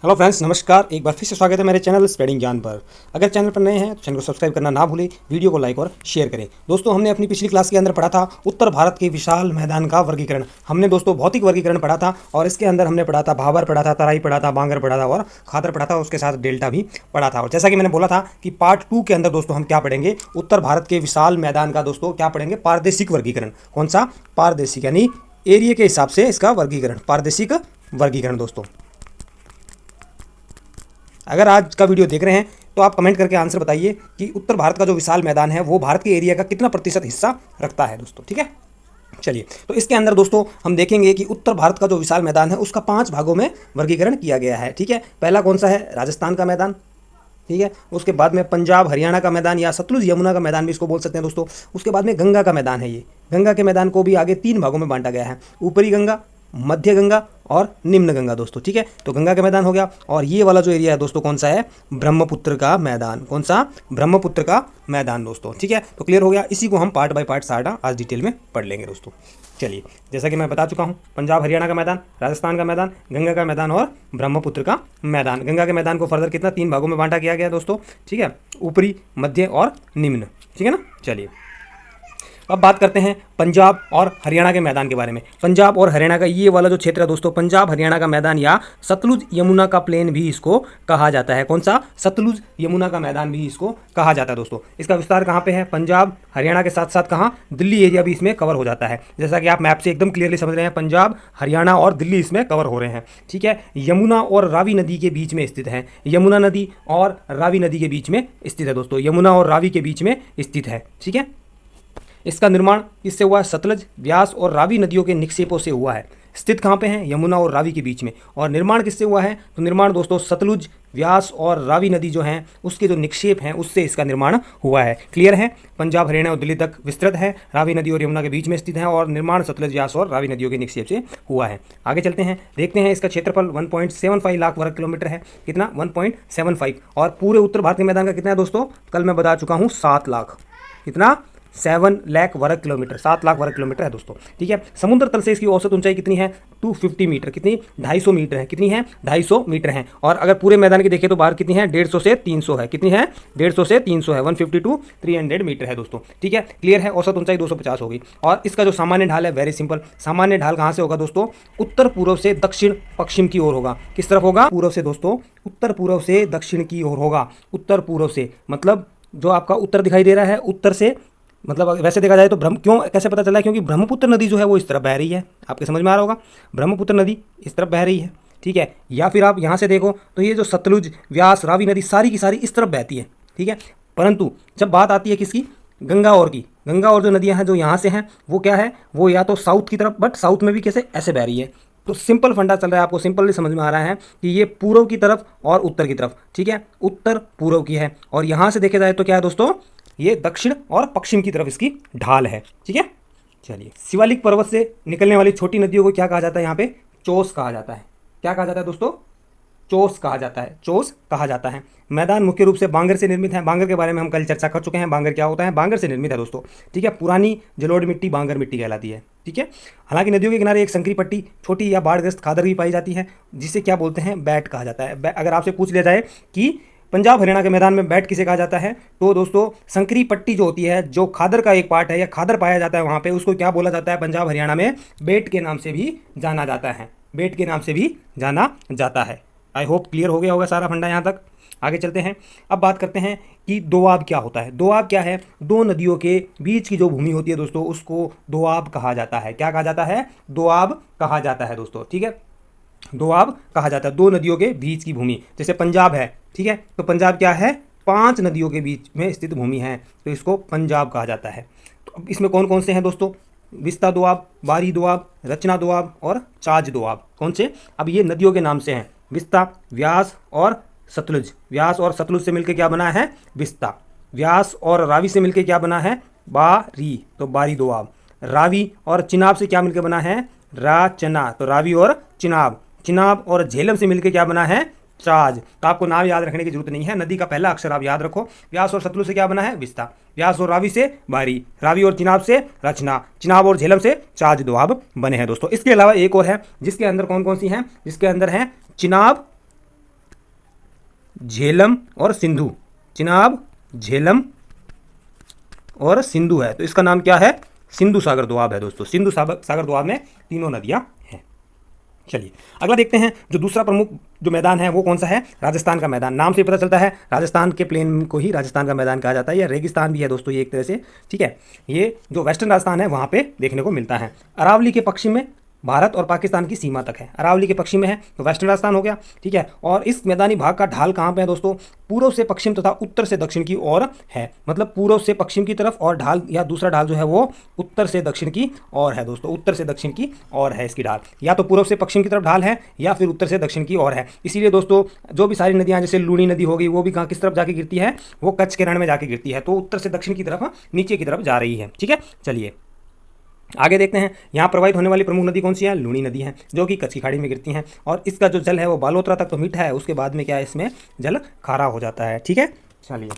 Hello friends, नमस्कार। एक बार फिर से स्वागत है मेरे चैनल स्प्रेडिंग ज्ञान पर। अगर चैनल पर नए हैं तो चैनल को सब्सक्राइब करना ना भूलें, वीडियो को लाइक और शेयर करें। दोस्तों, हमने अपनी पिछली क्लास के अंदर पढ़ा था उत्तर भारत के विशाल मैदान का वर्गीकरण। हमने दोस्तों भौतिक वर्गीकरण पढ़ा था और इसके अंदर हमने पढ़ा था भाबर पढ़ा था, तराई पढ़ा था, बांगर पढ़ा था और खादर पढ़ा था, उसके साथ डेल्टा भी पढ़ा था। और जैसा कि मैंने बोला था कि पार्ट 2 के अंदर दोस्तों हम क्या पढ़ेंगे, उत्तर भारत के विशाल मैदान का दोस्तों क्या पढ़ेंगे, पारदेशिक वर्गीकरण। कौन सा? पारदेशिक, यानी एरिया के हिसाब से इसका वर्गीकरण, पारदेशिक वर्गीकरण। दोस्तों, अगर आज का वीडियो देख रहे हैं तो आप कमेंट करके आंसर बताइए कि उत्तर भारत का जो विशाल मैदान है वो भारत के एरिया का कितना प्रतिशत हिस्सा रखता है दोस्तों। ठीक है, चलिए। तो इसके अंदर दोस्तों हम देखेंगे कि उत्तर भारत का जो विशाल मैदान है उसका 5 भागों में वर्गीकरण किया गया है। ठीक है, पहला कौन सा है? राजस्थान का मैदान। ठीक है, उसके बाद में पंजाब हरियाणा का मैदान या सतलुज यमुना का मैदान भी इसको बोल सकते हैं दोस्तों। उसके बाद में गंगा का मैदान है। ये गंगा के मैदान को भी आगे 3 भागों में बांटा गया है, ऊपरी गंगा, मध्य गंगा और निम्न गंगा दोस्तों। ठीक है, तो गंगा का मैदान हो गया। और ये वाला जो एरिया है दोस्तों कौन सा है? ब्रह्मपुत्र का मैदान। कौन सा? ब्रह्मपुत्र का मैदान दोस्तों। ठीक है, तो क्लियर हो गया। इसी को हम पार्ट बाय पार्ट सारा आज डिटेल में पढ़ लेंगे दोस्तों। चलिए, जैसा कि मैं बता चुका हूँ, पंजाब हरियाणा का मैदान, राजस्थान का मैदान, गंगा का मैदान और ब्रह्मपुत्र का मैदान। गंगा के मैदान को फर्दर कितना 3 भागों में बांटा किया गया दोस्तों। ठीक है, ऊपरी, मध्य और निम्न। ठीक है ना। चलिए, अब बात करते हैं पंजाब और हरियाणा के मैदान के बारे में। पंजाब और हरियाणा का ये वाला जो क्षेत्र है दोस्तों, पंजाब हरियाणा का मैदान या सतलुज यमुना का प्लेन भी इसको कहा जाता है। कौन सा? सतलुज यमुना का मैदान भी इसको कहा जाता है दोस्तों। इसका विस्तार कहाँ पे है? पंजाब हरियाणा के साथ साथ कहाँ? दिल्ली एरिया भी इसमें कवर हो जाता है। जैसा कि आप मैप से एकदम क्लियरली समझ रहे हैं, पंजाब हरियाणा और दिल्ली इसमें कवर हो रहे हैं। ठीक है, यमुना और रावी नदी के बीच में स्थित है। यमुना नदी और रावी नदी के बीच में स्थित है दोस्तों। यमुना और रावी के बीच में स्थित है। ठीक है, इसका निर्माण किससे हुआ है? सतलज, व्यास और रावी नदियों के निक्षेपों से हुआ है। स्थित कहाँ पे हैं? यमुना और रावी के बीच में। और निर्माण किससे हुआ है? तो निर्माण दोस्तों सतलुज, व्यास और रावी नदी जो हैं उसके जो निक्षेप हैं उससे इसका निर्माण हुआ है। क्लियर है? पंजाब हरियाणा और दिल्ली तक विस्तृत है, रावी नदी और यमुना के बीच में स्थित है और निर्माण सतलज, व्यास और रावी नदियों के निक्षेप से हुआ है। आगे चलते हैं, देखते हैं। इसका क्षेत्रफल 1.75 लाख वर्ग किलोमीटर है। कितना? 1.75। और पूरे उत्तर भारत के मैदान का कितना है दोस्तों? कल मैं बता चुका हूँ 7 लाख। कितना? 7 लाख वर्ग किलोमीटर, 7 लाख वर्ग किलोमीटर है दोस्तों। ठीक है, समुद्र तल से इसकी औसत ऊंचाई कितनी है? 250 मीटर। कितनी? 250 मीटर है। कितनी है? 250 मीटर है। और अगर पूरे मैदान की देखें तो बाहर कितनी है? 150 से 300 है। कितनी है? 150 से 300 है। 150 to 300 मीटर है दोस्तों। ठीक है, क्लियर है? औसत ऊंचाई 250 होगी। और इसका जो सामान्य ढाल है, वेरी सिंपल, सामान्य ढाल कहाँ से होगा दोस्तों? उत्तर पूर्व से दक्षिण पश्चिम की ओर होगा। किस तरफ होगा? पूर्व से दोस्तों, उत्तर पूर्व से दक्षिण की ओर होगा। उत्तर पूर्व से मतलब जो आपका उत्तर दिखाई दे रहा है, उत्तर से मतलब वैसे देखा जाए तो क्यों कैसे पता चला है? क्योंकि ब्रह्मपुत्र नदी जो है वो इस तरफ बह रही है। आपके समझ में आ रहा होगा, ब्रह्मपुत्र नदी इस तरफ बह रही है। ठीक है, या फिर आप यहाँ से देखो तो ये जो सतलुज, व्यास, रावी नदी सारी की सारी इस तरफ बहती है। ठीक है, परंतु जब बात आती है किसकी? गंगा और की, गंगा और जो नदियाँ हैं जो यहाँ से हैं वो क्या है? वो या तो साउथ की तरफ, बट साउथ में भी कैसे? ऐसे बह रही है। तो सिंपल फंडा चल रहा है, आपको सिंपली समझ में आ रहा है कि ये पूर्व की तरफ और उत्तर की तरफ। ठीक है, उत्तर पूर्व की है और यहाँ से देखा जाए तो क्या है दोस्तों? ये दक्षिण और पश्चिम की तरफ इसकी ढाल है। ठीक है, चलिए। शिवालिक पर्वत से निकलने वाली छोटी नदियों को क्या कहा जाता है? यहाँ पे चोस कहा जाता है। क्या कहा जाता है दोस्तों? चोस कहा जाता है। चोस कहा जाता है। मैदान मुख्य रूप से बांगर से निर्मित है। बांगर के बारे में हम कल चर्चा कर चुके हैं। बांगर क्या होता है? बांगर से निर्मित है दोस्तों। ठीक है, पुरानी जलोढ़ मिट्टी बांगर मिट्टी कहलाती है। ठीक है, हालांकि नदियों के किनारे एक संकरी पट्टी, छोटी या बाढ़ग्रस्त खादर भी पाई जाती है, जिसे क्या बोलते हैं? बैट कहा जाता है। अगर आपसे पूछ लिया जाए कि पंजाब हरियाणा के मैदान में बैट किसे कहा जाता है, तो दोस्तों संकरी पट्टी जो होती है, जो खादर का एक पार्ट है या खादर पाया जाता है वहाँ पे, उसको क्या बोला जाता है? पंजाब हरियाणा में बेट के नाम से भी जाना जाता है। बेट के नाम से भी जाना जाता है। आई होप क्लियर हो गया होगा सारा फंडा यहाँ तक। आगे चलते हैं। अब बात करते हैं कि दोआब क्या होता है। दोआब क्या है? दो नदियों के बीच की जो भूमि होती है दोस्तों उसको दोआब कहा जाता है। क्या कहा जाता है? दोआब कहा जाता है दोस्तों। ठीक है, दोआब कहा जाता है दो नदियों के बीच की भूमि। जैसे पंजाब है, ठीक है, तो पंजाब क्या है? 5 नदियों के बीच में स्थित भूमि है, तो इसको पंजाब कहा जाता है। तो अब इसमें कौन कौन से हैं दोस्तों? विस्ता दोआब, बारी दोआब, रचना दोआब और चाज दोआब। कौन से? अब ये नदियों के नाम से हैं। विस्ता, व्यास और सतलुज। व्यास और सतलुज से मिलकर क्या बना है? विस्ता। व्यास और रावी से मिलकर क्या बना है? बारी, तो बारी दोआब। रावी और चिनाब से क्या मिलकर बना है? राचना, तो रावी और चिनाब। चिनाब और झेलम से मिलकर क्या बना है? चाज। तो आपको नाम याद रखने की जरूरत नहीं है, नदी का पहला अक्षर आप याद रखो। व्यास और सतलुज से क्या बना है? विस्ता। व्यास और रावी से बारी। रावी और चिनाब से रचना। चिनाब और झेलम से चाज दोआब बने हैं दोस्तों। इसके अलावा एक और है जिसके अंदर कौन कौन सी हैं? जिसके अंदर हैं चिनाब, झेलम और सिंधु, चिनाब, झेलम और सिंधु है। तो इसका नाम क्या है? सिंधु सागर दोआब है दोस्तों। सिंधु सागर दोआब में तीनों नदियां हैं। चलिए अगला देखते हैं। जो दूसरा प्रमुख जो मैदान है वो कौन सा है? राजस्थान का मैदान। नाम से ही पता चलता है राजस्थान के प्लेन को ही राजस्थान का मैदान कहा जाता है, या रेगिस्तान भी है दोस्तों ये एक तरह से, ठीक है। ये जो वेस्टर्न राजस्थान है वहाँ पे देखने को मिलता है। अरावली के पश्चिम में भारत और पाकिस्तान की सीमा तक है। अरावली के पश्चिम में है तो वेस्टर्न राजस्थान हो गया, ठीक है। और इस मैदानी भाग का ढाल कहाँ पे है दोस्तों? पूर्व से पश्चिम तथा उत्तर से दक्षिण की ओर है। मतलब पूर्व से पश्चिम की तरफ, और ढाल या दूसरा ढाल जो है वो उत्तर से दक्षिण की ओर है दोस्तों। उत्तर से दक्षिण की ओर है इसकी ढाल, या तो पूर्व से पश्चिम की तरफ ढाल है या फिर उत्तर से दक्षिण की ओर है। इसीलिए दोस्तों जो भी सारी नदियाँ, जैसे लूणी नदी होगी, वो भी कहाँ किस तरफ जाके गिरती है? वो कच्छ के रण में जाके गिरती है। तो उत्तर से दक्षिण की तरफ नीचे की तरफ जा रही है, ठीक है। चलिए आगे देखते हैं। यहाँ प्रवाहित होने वाली प्रमुख नदी कौन सी है? लूणी नदी है, जो कि कच्छ की खाड़ी में गिरती हैं। और इसका जो जल है वो बालोतरा तक तो मीठा है, उसके बाद में क्या है, इसमें जल खारा हो जाता है, ठीक है। चलिए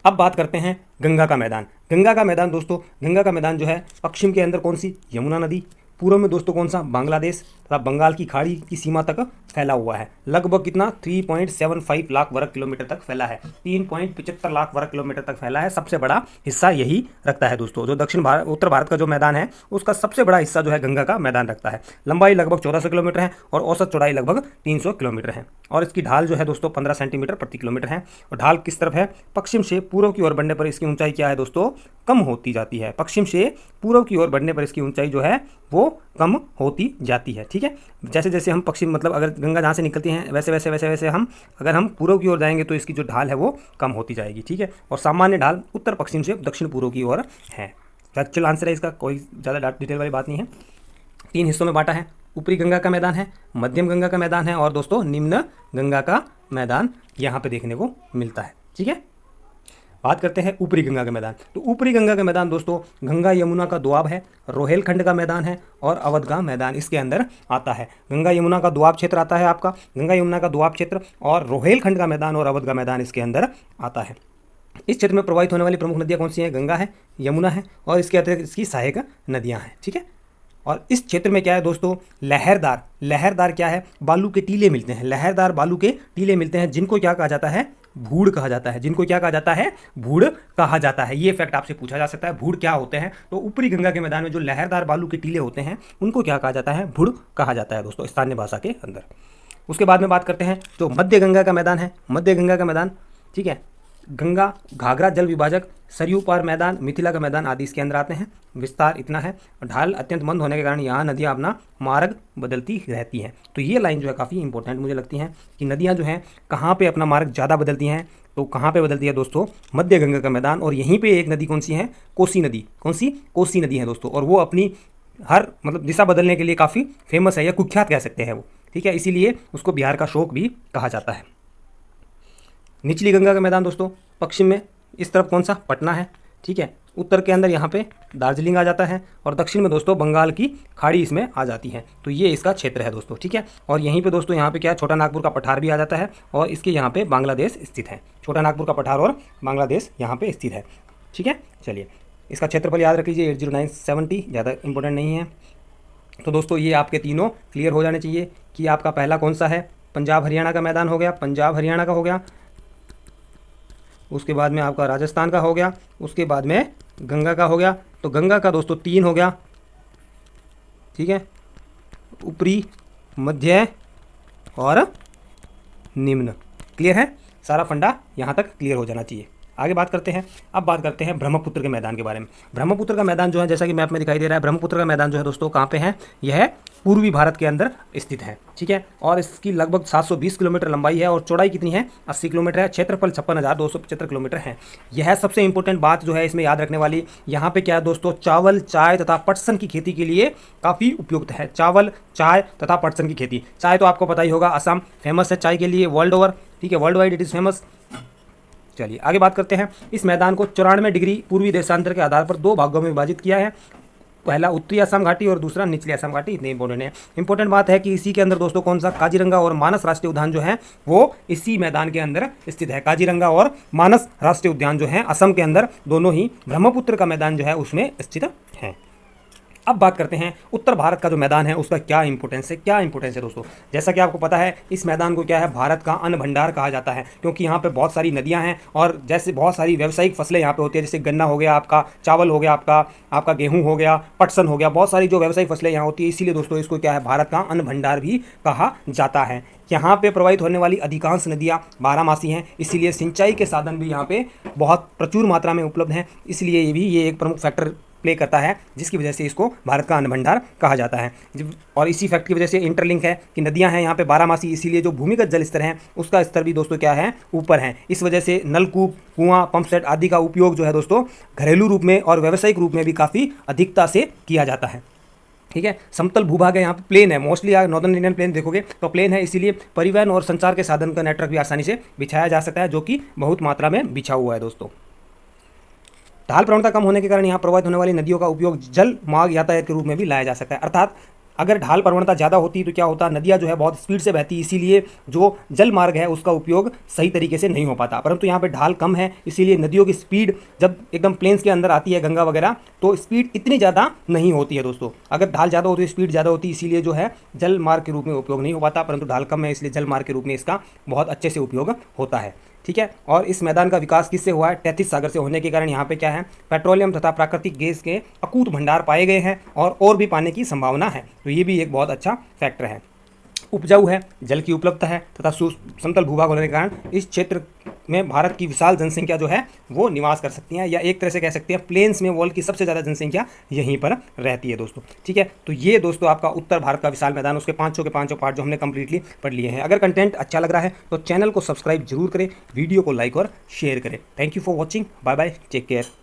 अब बात करते हैं गंगा का मैदान। गंगा का मैदान दोस्तों, गंगा का मैदान जो है पश्चिम के अंदर कौन सी? यमुना नदी। पूर्व में दोस्तों कौन सा? बांग्लादेश तथा बंगाल की खाड़ी की सीमा तक फैला हुआ है। लगभग कितना? 3.75 लाख वर्ग किलोमीटर तक फैला है। 3.75 लाख वर्ग किलोमीटर तक फैला है। सबसे बड़ा हिस्सा यही रखता है दोस्तों। जो दक्षिण भारत, उत्तर भारत का जो मैदान है उसका सबसे बड़ा हिस्सा जो है गंगा का मैदान रखता है। लंबाई लगभग 1400 किलोमीटर है और औसत चौड़ाई लगभग 300 किलोमीटर है। और इसकी ढाल जो है दोस्तों 15 सेंटीमीटर प्रति किलोमीटर है। और ढाल किस तरफ है? पश्चिम से पूर्व की ओर बढ़ने पर इसकी ऊंचाई क्या है दोस्तों? कम होती जाती है। पश्चिम से पूर्व की ओर बढ़ने पर इसकी ऊंचाई जो है वो कम होती जाती है, ठीक है। जैसे जैसे हम पश्चिम, मतलब अगर गंगा जहाँ से निकलती हैं वैसे वैसे वैसे वैसे हम अगर हम पूर्व की ओर जाएंगे तो इसकी जो ढाल है वो कम होती जाएगी, ठीक है। और सामान्य ढाल उत्तर पश्चिम से दक्षिण पूर्व की ओर है। एक्चुअल आंसर है इसका, कोई ज़्यादा डिटेल वाली बात नहीं है। 3 हिस्सों में बांटा है। ऊपरी गंगा का मैदान है, मध्यम गंगा का मैदान है, और दोस्तों निम्न गंगा का मैदान यहाँ पे देखने को मिलता है, ठीक है। बात करते हैं ऊपरी गंगा का मैदान। तो ऊपरी गंगा का मैदान दोस्तों गंगा यमुना का दोआब है, रोहेलखंड का मैदान है और अवध का मैदान इसके अंदर आता है। गंगा यमुना का दोआब क्षेत्र आता है आपका, गंगा यमुना का दोआब क्षेत्र, और रोहेलखंड का मैदान और अवध का मैदान इसके अंदर आता है। इस क्षेत्र में प्रवाहित होने वाली प्रमुख नदियाँ कौन सी हैं? गंगा है, यमुना है, और इसके अतिरिक्त इसकी सहायक नदियाँ हैं, ठीक है। और इस क्षेत्र में क्या है दोस्तों? लहरदार, लहरदार क्या है? बालू के टीले मिलते हैं। लहरदार बालू के टीले मिलते हैं, जिनको क्या कहा जाता है? भूड़ कहा जाता है। जिनको क्या कहा जाता है? भूड़ कहा जाता है। ये फैक्ट आपसे पूछा जा सकता है, भूड़ क्या होते हैं? तो ऊपरी गंगा के मैदान में जो लहरदार बालू के टीले होते हैं उनको क्या कहा जाता है? भूड़ कहा जाता है दोस्तों, स्थानीय भाषा के अंदर। उसके बाद में बात करते हैं जो मध्य गंगा का मैदान है। मध्य गंगा का मैदान, ठीक है, गंगा, घाघरा जल विभाजक, सरयू पार मैदान, मिथिला का मैदान आदि इसके अंदर आते हैं। विस्तार इतना है। ढाल अत्यंत मंद होने के कारण यहाँ नदियाँ अपना मार्ग बदलती रहती हैं। तो ये लाइन जो है काफ़ी इंपॉर्टेंट मुझे लगती है कि नदियाँ जो हैं कहाँ पे अपना मार्ग ज़्यादा बदलती हैं। तो कहाँ पे बदलती है दोस्तों? मध्य गंगा का मैदान। और यहीं पे एक नदी कौन सी है? कोसी नदी। कौन सी? कोसी नदी है दोस्तों। और वो अपनी हर मतलब दिशा बदलने के लिए काफ़ी फेमस है, या कुख्यात कह सकते हैं वो, ठीक है। इसीलिए उसको बिहार का शोक भी कहा जाता है। निचली गंगा का मैदान दोस्तों पश्चिम में इस तरफ कौन सा? पटना है, ठीक है। उत्तर के अंदर यहाँ पे दार्जिलिंग आ जाता है, और दक्षिण में दोस्तों बंगाल की खाड़ी इसमें आ जाती है। तो ये इसका क्षेत्र है दोस्तों, ठीक है। और यहीं पे दोस्तों यहाँ पे क्या है? छोटा नागपुर का पठार भी आ जाता है, और इसके यहाँ पे बांग्लादेश स्थित है। छोटा नागपुर का पठार और बांग्लादेश यहाँ पे स्थित है, ठीक है। चलिए इसका क्षेत्रफल याद रख लीजिए 80970, ज़्यादा इंपॉर्टेंट नहीं है। तो दोस्तों ये आपके तीनों क्लियर हो जाने चाहिए कि आपका पहला कौन सा है? पंजाब हरियाणा का मैदान हो गया, पंजाब हरियाणा का हो गया। उसके बाद में आपका राजस्थान का हो गया, उसके बाद में गंगा का हो गया। तो गंगा का दोस्तों 3 हो गया, ठीक है, ऊपरी, मध्य और निम्न। क्लियर है? सारा फंडा यहाँ तक क्लियर हो जाना चाहिए। आगे बात करते हैं। अब बात करते हैं ब्रह्मपुत्र के मैदान के बारे में। ब्रह्मपुत्र का मैदान जो है, जैसा कि मैप में दिखाई दे रहा है, ब्रह्मपुत्र का मैदान जो है दोस्तों कहाँ पे है? यह पूर्वी भारत के अंदर स्थित है, ठीक है। और इसकी लगभग 720 किलोमीटर लंबाई है, और चौड़ाई कितनी है? 80 किलोमीटर है। क्षेत्रफल 56,275 किलोमीटर है। यह सबसे इंपॉर्टेंट बात जो है इसमें याद रखने वाली, यहाँ पे क्या है दोस्तों? चावल, चाय तथा पटसन की खेती के लिए काफ़ी उपयुक्त है। चावल, चाय तथा पटसन की खेती। चाय तो आपको पता ही होगा, असम फेमस है चाय के लिए वर्ल्ड ओवर, ठीक है, world wide it is famous. चलिए आगे बात करते हैं। इस मैदान को 94 डिग्री पूर्वी देशांतर के आधार पर 2 भागों में विभाजित किया है। पहला उत्तरी असम घाटी और दूसरा निचली असम घाटी। इतने इंपॉर्टेंट है। इंपॉर्टेंट बात है कि इसी के अंदर दोस्तों कौन सा? काजीरंगा और मानस राष्ट्रीय उद्यान जो है वो इसी मैदान के अंदर स्थित है। काजीरंगा और मानस राष्ट्रीय उद्यान जो है असम के अंदर, दोनों ही ब्रह्मपुत्र का मैदान जो है उसमें स्थित है। अब बात करते हैं उत्तर भारत का जो मैदान है उसका क्या इंपॉर्टेंस है दोस्तों। जैसा कि आपको पता है इस मैदान को क्या है, भारत का अन्न भंडार कहा जाता है, क्योंकि यहाँ पे बहुत सारी नदियाँ हैं और जैसे बहुत सारी व्यावसायिक फसलें यहाँ पे होती है, जैसे गन्ना हो गया आपका, चावल हो गया आपका गेहूँ हो गया, पटसन हो गया, बहुत सारी जो व्यावसायिक फसलें यहाँ होती है, इसीलिए दोस्तों इसको क्या है, भारत का अन्न भंडार भी कहा जाता है। यहाँ पे प्रवाहित होने वाली अधिकांश नदियाँ बारहमासी हैं, इसीलिए सिंचाई के साधन भी यहाँ पे बहुत प्रचुर मात्रा में उपलब्ध हैं, इसलिए ये एक प्रमुख फैक्टर प्ले करता है, जिसकी वजह से इसको भारत का अन्न भंडार कहा जाता है। और इसी फैक्ट की वजह से इंटरलिंक है कि नदियां हैं यहाँ पे बारहमासी, इसीलिए जो भूमिगत जल स्तर है उसका स्तर भी दोस्तों क्या है, ऊपर है। इस वजह से नलकूप, कुआं, पंप सेट आदि का उपयोग जो है दोस्तों घरेलू रूप में और व्यावसायिक रूप में भी काफ़ी अधिकता से किया जाता है। ठीक है, समतल भूभाग है, यहाँ पे प्लेन है, मोस्टली नॉर्दर्न इंडियन प्लेन देखोगे तो प्लेन है, इसीलिए परिवहन और संचार के साधन का नेटवर्क भी आसानी से बिछाया जा सकता है, जो कि बहुत मात्रा में बिछा हुआ है दोस्तों। ढाल प्रवणता कम होने के कारण यहाँ प्रवाहित होने वाली नदियों का उपयोग जल मार्ग यातायात के रूप में भी लाया जा सकता है। अर्थात अगर ढाल प्रवणता ज़्यादा होती तो क्या होता, नदियाँ जो है बहुत स्पीड से बहती, इसीलिए जो जल मार्ग है उसका उपयोग सही तरीके से नहीं हो पाता। परंतु यहाँ पे ढाल कम है, इसीलिए नदियों की स्पीड जब एकदम प्लेन्स के अंदर आती है, गंगा वगैरह, तो स्पीड इतनी ज़्यादा नहीं होती है दोस्तों। अगर ढाल ज़्यादा होती है स्पीड ज़्यादा होती है, इसीलिए जो है जल मार्ग के रूप में उपयोग नहीं हो पाता, परंतु ढाल कम है इसलिए जल मार्ग के रूप में इसका बहुत अच्छे से उपयोग होता है। ठीक है, और इस मैदान का विकास किससे हुआ है, तैतीस सागर से होने के कारण यहाँ पे क्या है, पेट्रोलियम तथा प्राकृतिक गैस के अकूत भंडार पाए गए हैं और भी पाने की संभावना है, तो ये भी एक बहुत अच्छा फैक्टर है। उपजाऊ है, जल की उपलब्धता है तथा समतल भूभाग होने के कारण इस क्षेत्र में भारत की विशाल जनसंख्या जो है वो निवास कर सकती हैं, या एक तरह से कह सकते हैं प्लेन्स में वर्ल्ड की सबसे ज़्यादा जनसंख्या यहीं पर रहती है दोस्तों। ठीक है, तो ये दोस्तों आपका उत्तर भारत का विशाल मैदान, उसके पाँचों के पाँचों पार्ट जो हमने कंप्लीटली पढ़ लिए हैं। अगर कंटेंट अच्छा लग रहा है तो चैनल को सब्सक्राइब जरूर करें, वीडियो को लाइक और शेयर करें। Thank you for watching, bye bye, take care.